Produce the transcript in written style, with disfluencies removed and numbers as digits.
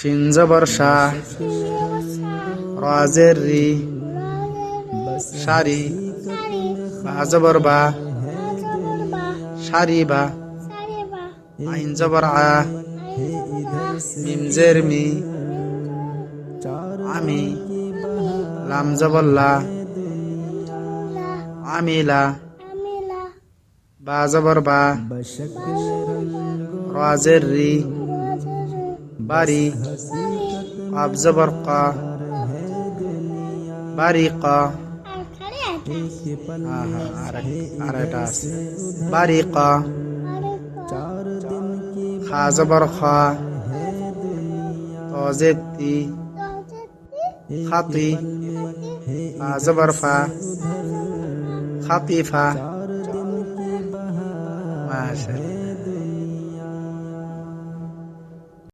শিন জবর শা রা জের রি সারি বা জবর বা সারি বা আইন জবর আ মিম জের মি আমি লাম জবর লা আমিলা বা জবর বা রা জের রি বারি কাব জবর কা বারিকা আরেকটা আছে বারিকা খা জবর খা তো জেতি খাতি ফা জবর ফা খাতিফা মাশাআল্লাহ।